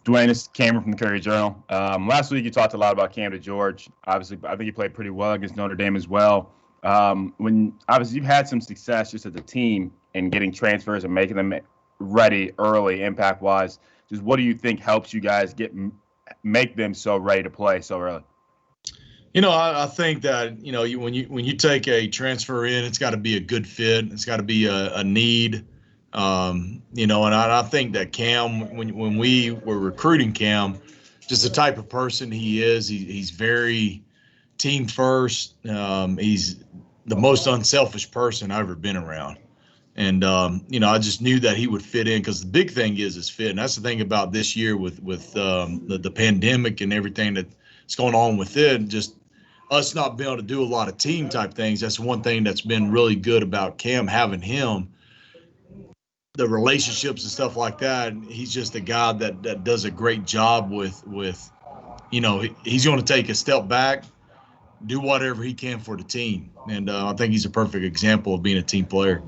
Dwayne, this is Cameron from the Courier-Journal. Last week you talked a lot about Cam to George. Obviously, I think he played pretty well against Notre Dame as well. When obviously you've had some success just as a team in getting transfers and making them ready early, impact-wise. Just what do you think helps you guys make them so ready to play so early? I think that when you take a transfer in, it's got to be a good fit. It's got to be a need. And I think that Cam, when we were recruiting Cam, just the type of person he is, he's very team first. He's the most unselfish person I've ever been around. And, I just knew that he would fit in because the big thing is fit. And that's the thing about this year with the pandemic and everything that's going on with it, just us not being able to do a lot of team type things. That's one thing that's been really good about Cam, having him. The relationships and stuff like that. He's just a guy that does a great job with he's going to take a step back, do whatever he can for the team. And I think he's a perfect example of being a team player.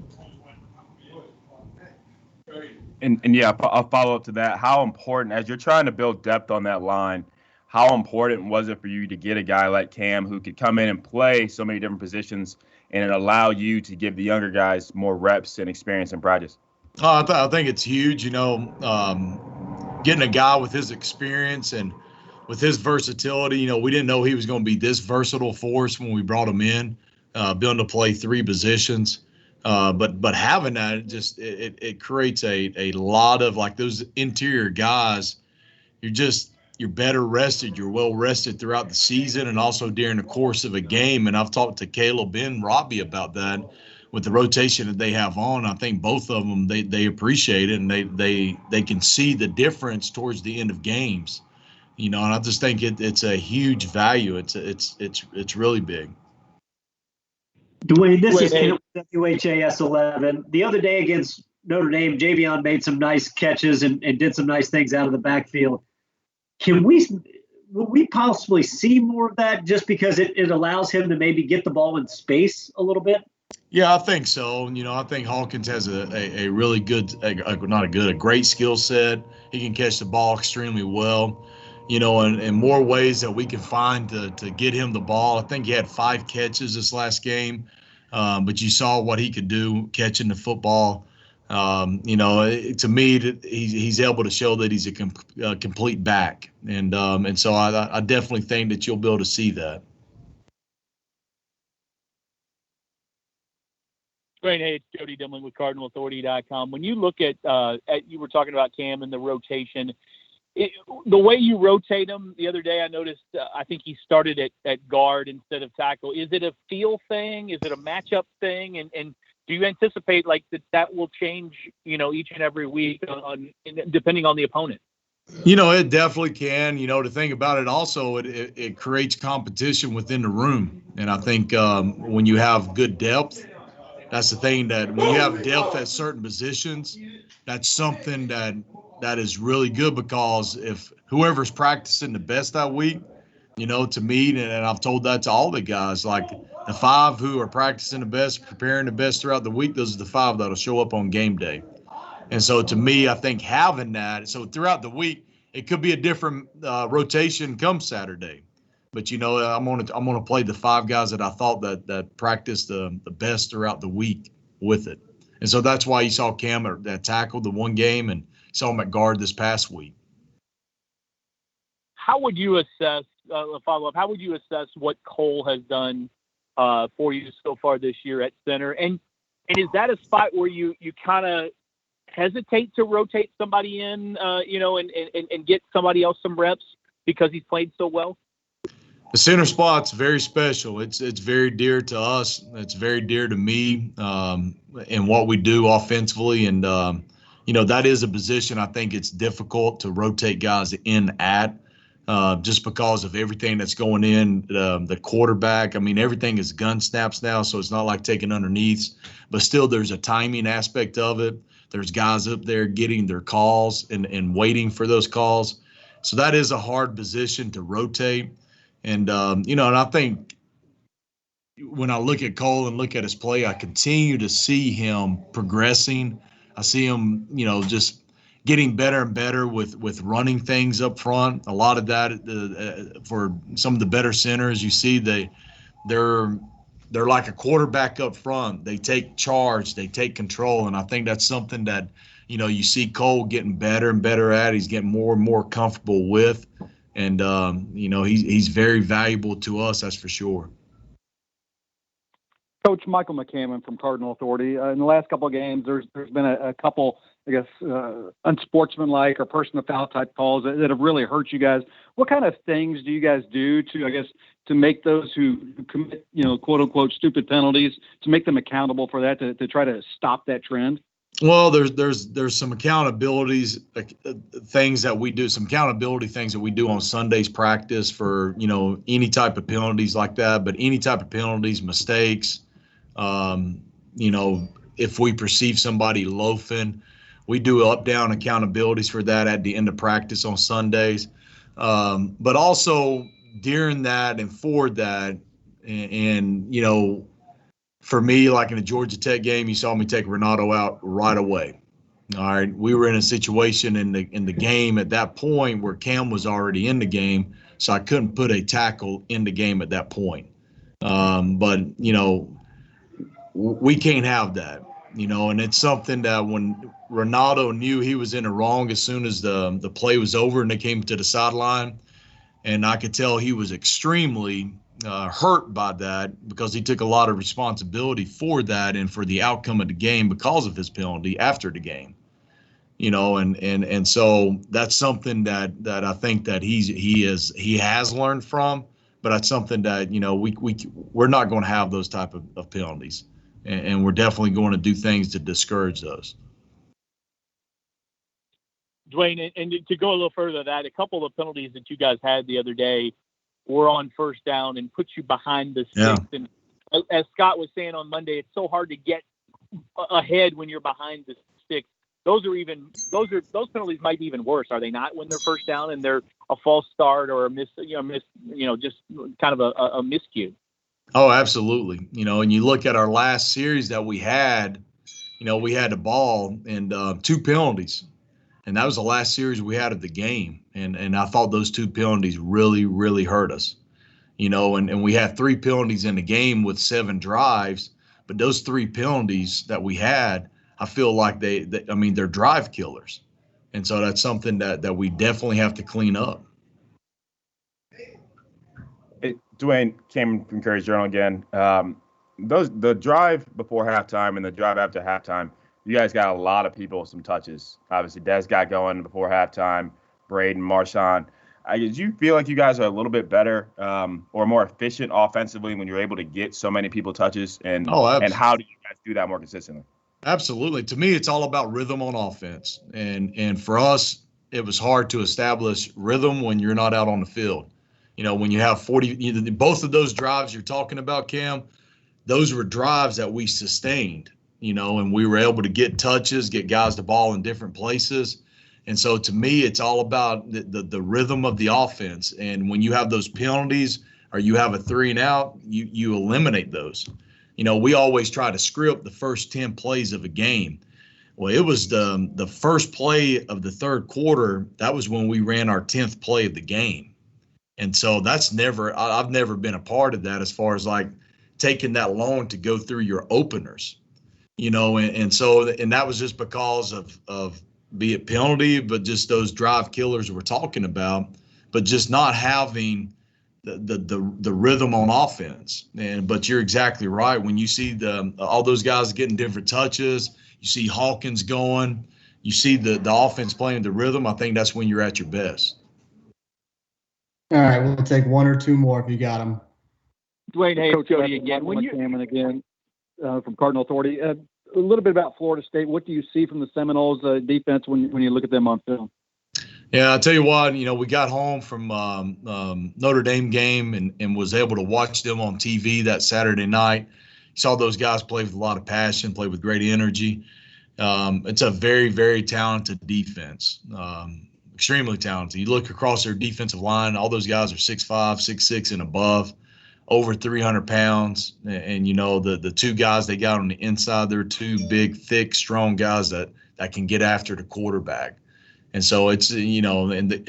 And yeah, I'll follow up to that. How important, as you're trying to build depth on that line, how important was it for you to get a guy like Cam who could come in and play so many different positions and allow you to give the younger guys more reps and experience in practice? I think it's huge, getting a guy with his experience and with his versatility. We didn't know he was going to be this versatile for us when we brought him in, being able to play three positions. But having that, it creates a lot of, like, those interior guys. You're better rested. You're well rested throughout the season and also during the course of a game. And I've talked to Caleb and Robbie about that. With the rotation that they have on, I think both of them, they appreciate it, and they can see the difference towards the end of games, and I just think it's a huge value. It's really big. Dwayne, this is WHAS 11. The other day against Notre Dame, Javion made some nice catches and did some nice things out of the backfield. Will we possibly see more of that just because it allows him to maybe get the ball in space a little bit? Yeah, I think so. I think Hawkins has a really good, a great skill set. He can catch the ball extremely well, and more ways that we can find to get him the ball. I think he had 5 catches this last game, but you saw what he could do catching the football. To me, he's able to show that he's a complete back, and so I definitely think that you'll be able to see that. Great. Hey, it's Jody Dimling with CardinalAuthority.com. When you look at you were talking about Cam and the rotation, the way you rotate him the other day, I noticed, I think he started at guard instead of tackle. Is it a feel thing? Is it a matchup thing? And do you anticipate that will change, each and every week depending on the opponent? It definitely can. To think about it also, it creates competition within the room. And I think when you have good depth, that's the thing, that when you have depth at certain positions, that's something that is really good, because if whoever's practicing the best that week, to me, and I've told that to all the guys, like the 5 who are practicing the best, preparing the best throughout the week, those are the 5 that'll show up on game day. And so to me, I think having that, so throughout the week, it could be a different rotation come Saturday. But, I'm gonna play the 5 guys that I thought that practiced the best throughout the week with it. And so that's why you saw Cam at tackle the one game and saw him at guard this past week. How would you assess, a follow-up, how would you assess what Cole has done for you so far this year at center? And is that a spot where you kind of hesitate to rotate somebody in, and get somebody else some reps because he's played so well? The center spot's very special. It's very dear to us. It's very dear to me, and what we do offensively. And, that is a position I think it's difficult to rotate guys in at, just because of everything that's going in. The quarterback, everything is gun snaps now, so it's not like taking underneath. But still, there's a timing aspect of it. There's guys up there getting their calls and waiting for those calls. So that is a hard position to rotate. And, and I think when I look at Cole and look at his play, I continue to see him progressing. I see him, just getting better and better with running things up front. A lot of that for some of the better centers, you see they're like a quarterback up front. They take charge, they take control, and I think that's something that you see Cole getting better and better at. He's getting more and more comfortable with, and he's very valuable to us, that's for sure. Coach Michael McCammon from Cardinal Authority. In the last couple of games, there's been a couple, I guess, unsportsmanlike or personal foul type calls that have really hurt you guys. What kind of things do you guys do to make those who commit, quote unquote, stupid penalties, to make them accountable for that, to try to stop that trend? Well, there's some accountability things that we do on Sunday's practice for any type of penalties like that. But any type of penalties, mistakes, if we perceive somebody loafing, we do up-down accountabilities for that at the end of practice on Sundays. But also during that and for that, and for me, like in the Georgia Tech game, you saw me take Renato out right away. All right, we were in a situation in the game at that point where Cam was already in the game, so I couldn't put a tackle in the game at that point. But we can't have that, and it's something that when Renato knew he was in the wrong as soon as the play was over and they came to the sideline, and I could tell he was extremely hurt by that because he took a lot of responsibility for that and for the outcome of the game because of his penalty after the game, and so that's something that I think that he has learned from, but that's something that we're not going to have those type of penalties, and we're definitely going to do things to discourage those. Dwayne, and to go a little further than that, a couple of penalties that you guys had the other day were on first down and put you behind the sticks. Yeah. And as Scott was saying on Monday, it's so hard to get ahead when you're behind the sticks. Those penalties might be even worse, are they not? When they're first down and they're a false start or a just kind of a miscue. Oh, absolutely. And you look at our last series that we had, we had the ball and 2 penalties. And that was the last series we had of the game. And I thought those 2 penalties really, really hurt us. And we had 3 penalties in the game with 7 drives. But those 3 penalties that we had, I feel like they're drive killers. And so that's something that we definitely have to clean up. Hey, Dwayne, Cam from Courier Journal again. The drive before halftime and the drive after halftime, you guys got a lot of people with some touches. Obviously, Des got going before halftime, Braden, Marshawn. Did you feel like you guys are a little bit better or more efficient offensively when you're able to get so many people touches? And how do you guys do that more consistently? Absolutely. To me, it's all about rhythm on offense. And for us, it was hard to establish rhythm when you're not out on the field. When you have 40, both of those drives you're talking about, Cam, those were drives that we sustained. And we were able to get touches, get guys the ball in different places. And so to me, it's all about the rhythm of the offense. And when you have those penalties or you have a 3 and out, you eliminate those. We always try to script the first 10 plays of a game. Well, it was the first play of the third quarter. That was when we ran our 10th play of the game. And so I've never been a part of that as far as like taking that long to go through your openers. And that was just because of be it penalty, but just those drive killers we're talking about, but just not having the rhythm on offense. But you're exactly right. When you see all those guys getting different touches, you see Hawkins going, you see the offense playing the rhythm, I think that's when you're at your best. All right, we'll take 1 or 2 more if you got them. Dwayne, hey, Coach Cody again. From Cardinal Authority. A little bit about Florida State. What do you see from the Seminoles defense when you look at them on film? Yeah, I'll tell you what, we got home from Notre Dame game and was able to watch them on TV that Saturday night. Saw those guys play with a lot of passion, play with great energy. It's a very, very talented defense, extremely talented. You look across their defensive line, all those guys are 6'5", 6'6", and above, over 300 pounds. And the 2 guys they got on the inside, they're 2 big, thick, strong guys that can get after the quarterback. And so it's,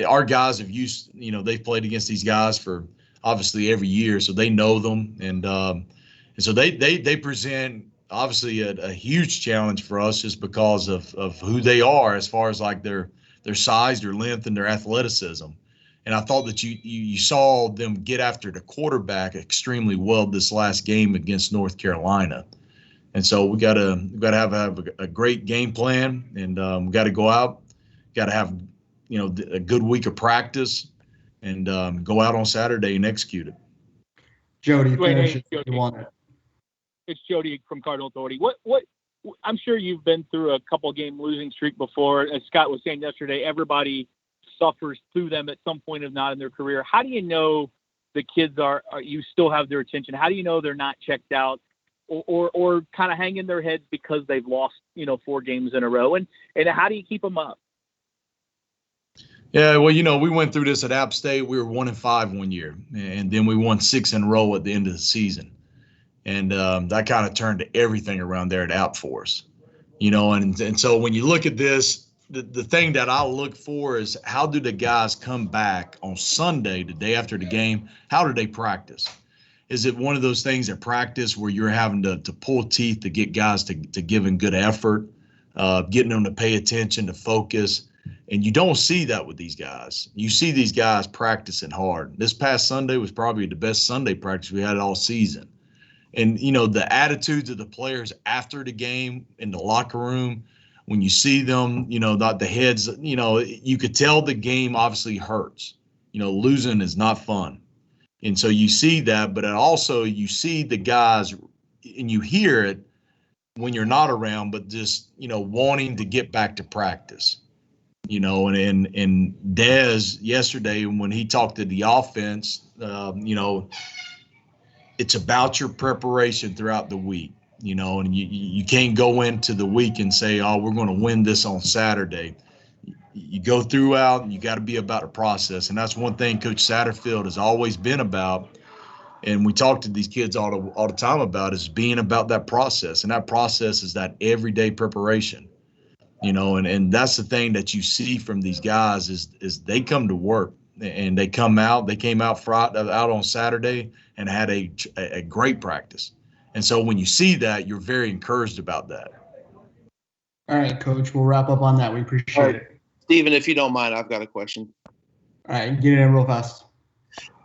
our guys have used, they've played against these guys for obviously every year, so they know them. And so they present obviously a huge challenge for us just because of who they are as far as like their size, their length, and their athleticism. And I thought that you saw them get after the quarterback extremely well this last game against North Carolina. And so we got to have a great game plan, and we got to go out, got to have a good week of practice, and go out on Saturday and execute it. Jody, Dwayne, finish it if you want it. It's Jody from Cardinal Authority. What? I'm sure you've been through a couple game losing streak before. As Scott was saying yesterday, everybody suffers through them at some point, if not in their career. How do you know the kids are you still have their attention? How do you know they're not checked out or kind of hanging their heads because they've lost 4 games in a row? And how do you keep them up? Yeah, well, we went through this at App State. We were 1-5 one year, and then we won 6 in a row at the end of the season. And that kind of turned everything around there at App for us, and so when you look at this, the thing that I look for is how do the guys come back on Sunday, the day after the game? How do they practice? Is it one of those things at practice where you're having to pull teeth to get guys to give in good effort, getting them to pay attention, to focus? And you don't see that with these guys. You see these guys practicing hard. This past Sunday was probably the best Sunday practice we had all season. And, the attitudes of the players after the game in the locker room, when you see them, not the heads, you could tell the game obviously hurts. Losing is not fun. And so you see that, but also you see the guys and you hear it when you're not around, but just, wanting to get back to practice. And Dez yesterday, when he talked to the offense, it's about your preparation throughout the week, and you can't go into the week and say, oh, we're going to win this on Saturday. You go throughout, and you got to be about the process. And that's one thing Coach Satterfield has always been about. And we talk to these kids all the time about is being about that process. And that process is that everyday preparation, and that's the thing that you see from these guys is they come to work and they came out on Saturday and had a great practice. And so when you see that, you're very encouraged about that. All right, Coach, we'll wrap up on that. We appreciate it. Steven, if you don't mind, I've got a question. All right, get it in real fast.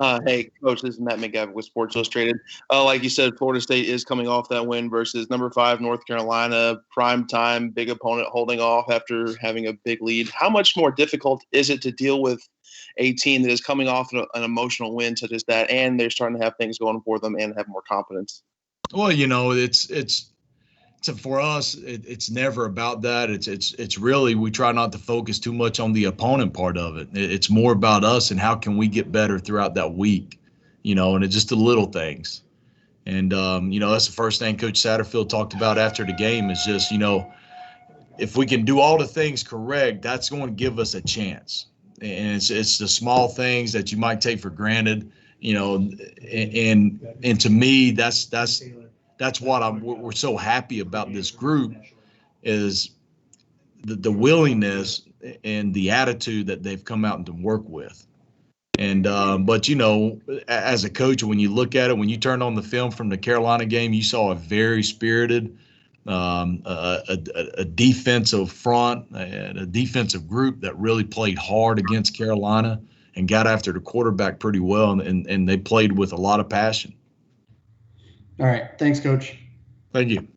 Hey, Coach, this is Matt McGavin with Sports Illustrated. Like you said, Florida State is coming off that win versus number 5 North Carolina, prime time, big opponent holding off after having a big lead. How much more difficult is it to deal with a team that is coming off an emotional win such as that, and they're starting to have things going for them and have more confidence? Well, it's for us, it's never about that. It's really, we try not to focus too much on the opponent part of it. It's more about us and how can we get better throughout that week, and it's just the little things. And, that's the first thing Coach Satterfield talked about after the game is just, if we can do all the things correct, that's going to give us a chance. And it's the small things that you might take for granted, and to me, that's what we're so happy about this group is the willingness and the attitude that they've come out and to work with. And but as a coach, when you look at it, when you turned on the film from the Carolina game, you saw a very spirited, a defensive front, and a defensive group that really played hard against Carolina and got after the quarterback pretty well, and they played with a lot of passion. All right. Thanks, Coach. Thank you.